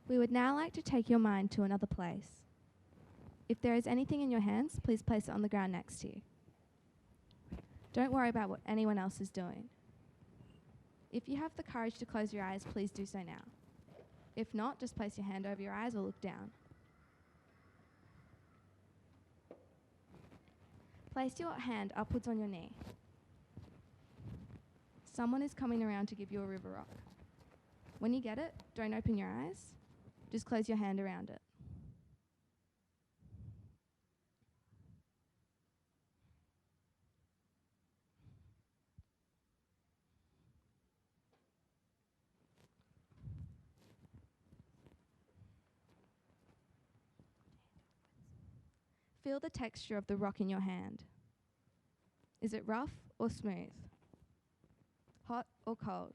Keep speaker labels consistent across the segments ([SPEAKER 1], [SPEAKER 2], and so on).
[SPEAKER 1] We would now like to take your mind to another place. If there is anything in your hands, please place it on the ground next to you. Don't worry about what anyone else is doing. If you have the courage to close your eyes, please do so now. If not, just place your hand over your eyes or look down. Place your hand upwards on your knee. Someone is coming around to give you a river rock. When you get it, don't open your eyes, just close your hand around it. Feel the texture of the rock in your hand. Is it rough or smooth? Hot or cold?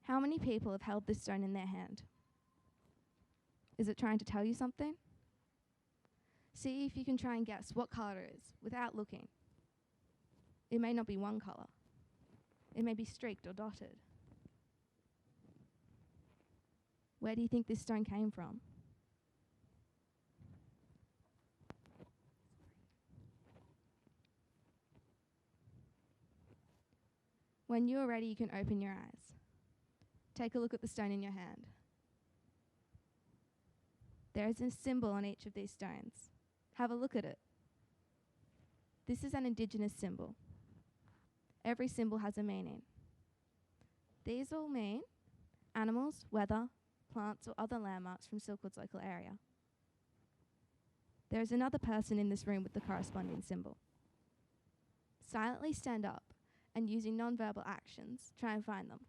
[SPEAKER 1] How many people have held this stone in their hand? Is it trying to tell you something? See if you can try and guess what colour it is without looking. It may not be one colour. It may be streaked or dotted. Where do you think this stone came from? When you are ready, you can open your eyes. Take a look at the stone in your hand. There is a symbol on each of these stones. Have a look at it. This is an Indigenous symbol. Every symbol has a meaning. These all mean animals, weather, plants, or other landmarks from Silkwood's local area. There is another person in this room with the corresponding symbol. Silently stand up and using non-verbal actions, try and find them.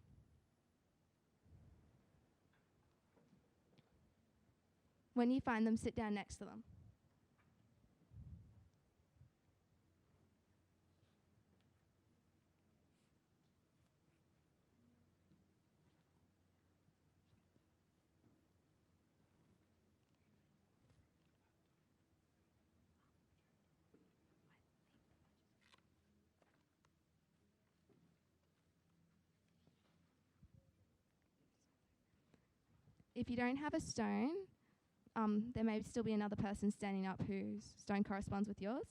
[SPEAKER 1] When you find them, sit down next to them. If you don't have a stone, there may still be another person standing up whose stone corresponds with yours.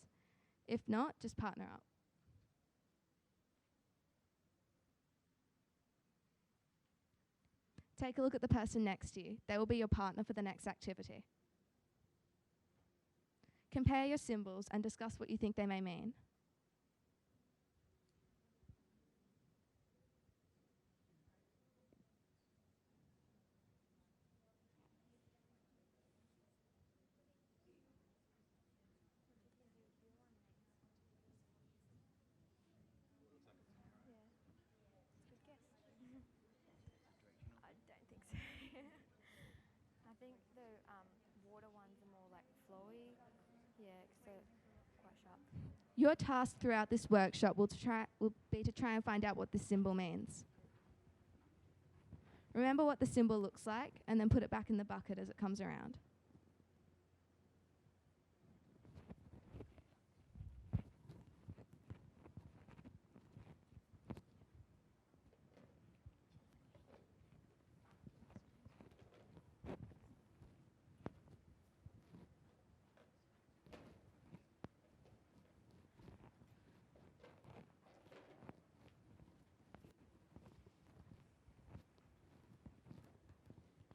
[SPEAKER 1] If not, just partner up. Take a look at the person next to you. They will be your partner for the next activity. Compare your symbols and discuss what you think they may mean.
[SPEAKER 2] I think the water ones are more like flowy. Yeah, because they're quite sharp.
[SPEAKER 1] Your task throughout this workshop will be to try and find out what this symbol means. Remember what the symbol looks like and then put it back in the bucket as it comes around.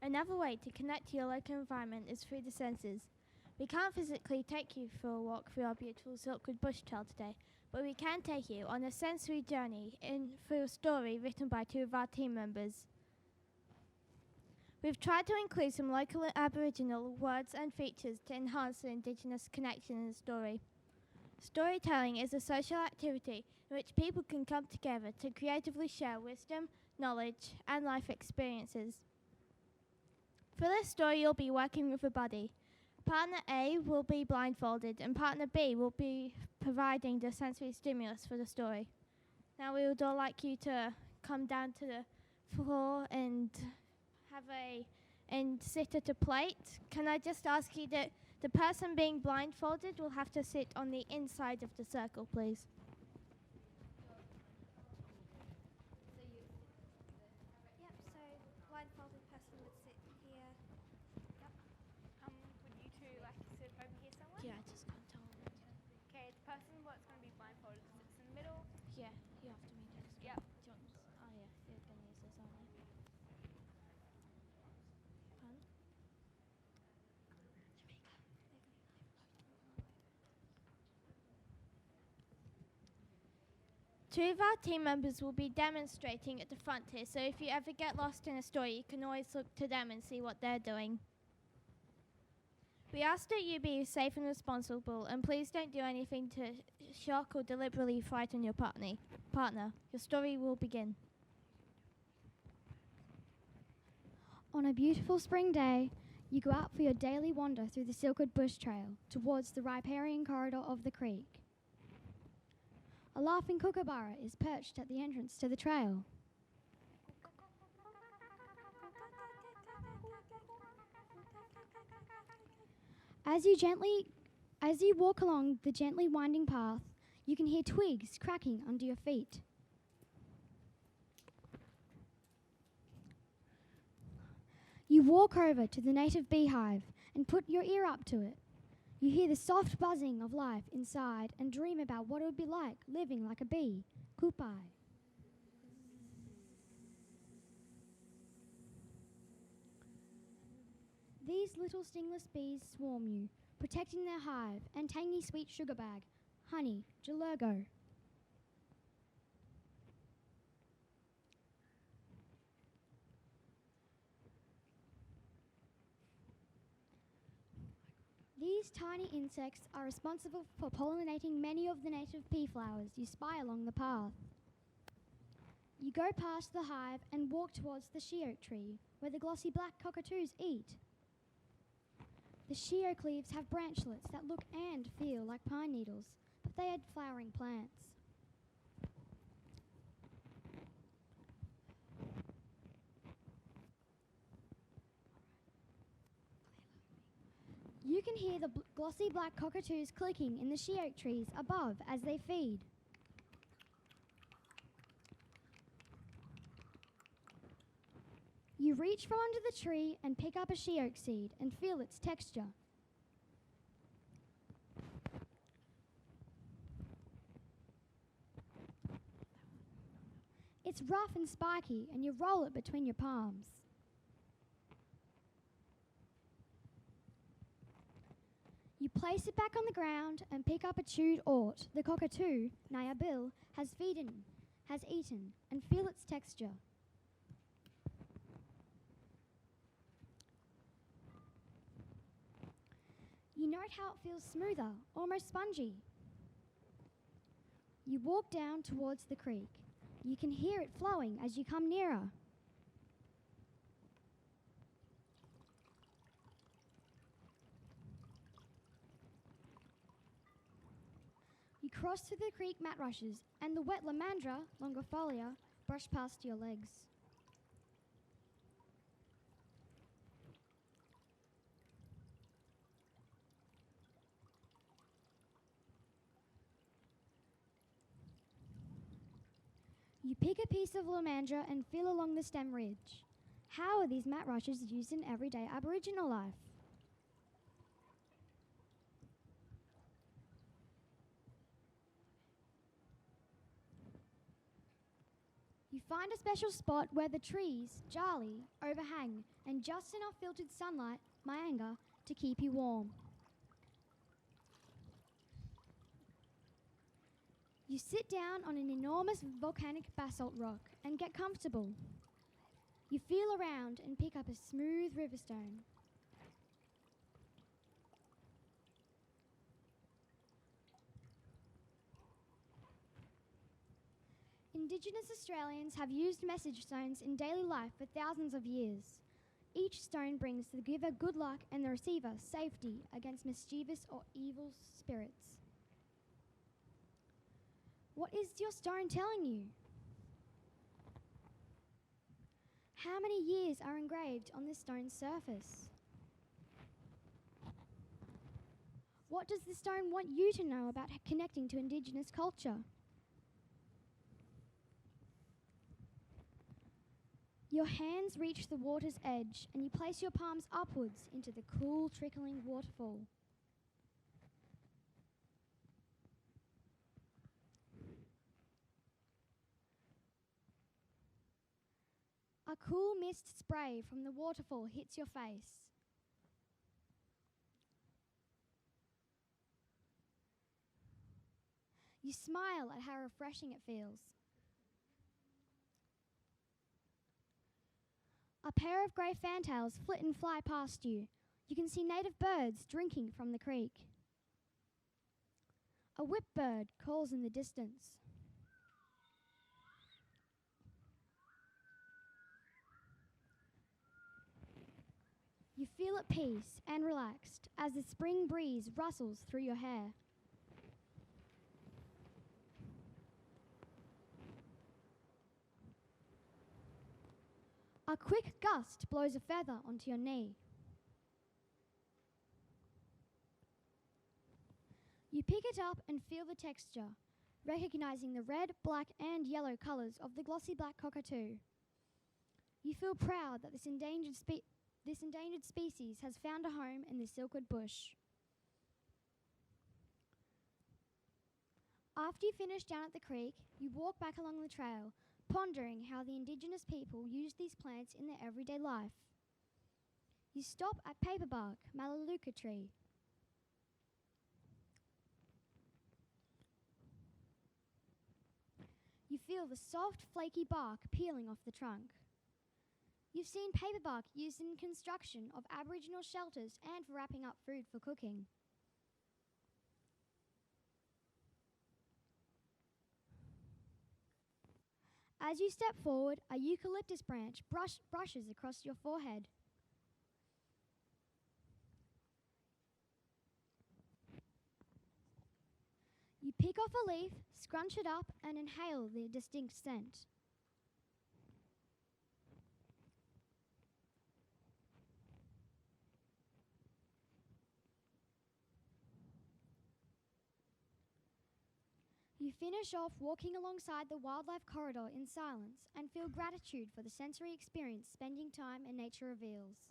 [SPEAKER 3] Another way to connect to your local environment is through the senses. We can't physically take you for a walk through our beautiful Silkwood bush trail today, but we can take you on a sensory journey through a story written by two of our team members. We've tried to include some local Aboriginal words and features to enhance the Indigenous connection in the story. Storytelling is a social activity in which people can come together to creatively share wisdom, knowledge, and life experiences. For this story, you'll be working with a buddy. Partner A will be blindfolded and Partner B will be providing the sensory stimulus for the story. Now we would all like you to come down to the floor and sit at a plate. Can I just ask you that the person being blindfolded will have to sit on the inside of the circle, please?
[SPEAKER 2] Yep, so blindfolded
[SPEAKER 3] Two of our team members will be demonstrating at the front here, so if you ever get lost in a story, you can always look to them and see what they're doing. We ask that you be safe and responsible, and please don't do anything to shock or deliberately frighten your partner. Your story will begin.
[SPEAKER 4] On a beautiful spring day, you go out for your daily wander through the Silkwood Bush Trail towards the riparian corridor of the creek. A laughing kookaburra is perched at the entrance to the trail. As you walk along the gently winding path, you can hear twigs cracking under your feet. You walk over to the native beehive and put your ear up to it. You hear the soft buzzing of life inside and dream about what it would be like living like a bee. Kupai. These little stingless bees swarm you, protecting their hive and tangy sweet sugar bag, honey, Jalurgo. These tiny insects are responsible for pollinating many of the native pea flowers you spy along the path. You go past the hive and walk towards the she oak tree, where the glossy black cockatoos eat. The she oak leaves have branchlets that look and feel like pine needles, but they are flowering plants. You can hear the glossy black cockatoos clicking in the she oak trees above as they feed. You reach from under the tree and pick up a she oak seed and feel its texture. It's rough and spiky, and you roll it between your palms. You place it back on the ground and pick up a chewed ort the cockatoo, Nayabil, has eaten, and feel its texture. You note how it feels smoother, almost spongy. You walk down towards the creek. You can hear it flowing as you come nearer. You cross through the creek mat rushes, and the wet lamandra, longifolia, brush past your legs. You pick a piece of lamandra and feel along the stem ridge. How are these mat rushes used in everyday Aboriginal life? You find a special spot where the trees, Jali, overhang, and just enough filtered sunlight, Minyahgu, to keep you warm. You sit down on an enormous volcanic basalt rock and get comfortable. You feel around and pick up a smooth river stone. Indigenous Australians have used message stones in daily life for thousands of years. Each stone brings the giver good luck and the receiver safety against mischievous or evil spirits. What is your stone telling you? How many years are engraved on this stone's surface? What does the stone want you to know about connecting to Indigenous culture? Your hands reach the water's edge and you place your palms upwards into the cool, trickling waterfall. A cool mist spray from the waterfall hits your face. You smile at how refreshing it feels. A pair of grey fantails flit and fly past you. You can see native birds drinking from the creek. A whipbird calls in the distance. You feel at peace and relaxed as the spring breeze rustles through your hair. A quick gust blows a feather onto your knee. You pick it up and feel the texture, recognizing the red, black, and yellow colours of the glossy black cockatoo. You feel proud that this endangered species has found a home in the Silkwood bush. After you finish down at the creek, you walk back along the trail, pondering how the Indigenous people use these plants in their everyday life. You stop at paperbark Melaleuca tree. You feel the soft, flaky bark peeling off the trunk. You've seen paperbark used in construction of Aboriginal shelters and for wrapping up food for cooking. As you step forward, a eucalyptus branch brushes across your forehead. You pick off a leaf, scrunch it up, and inhale the distinct scent. You finish off walking alongside the wildlife corridor in silence and feel gratitude for the sensory experience spending time in nature reveals.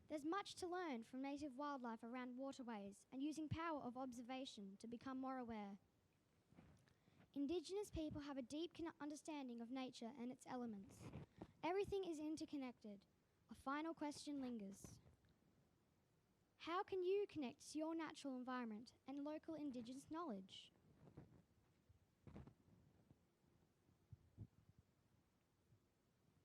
[SPEAKER 4] There's much to learn from native wildlife around waterways and using power of observation to become more aware. Indigenous people have a deep understanding of nature and its elements. Everything is interconnected. A final question lingers. How can you connect to your natural environment and local Indigenous knowledge?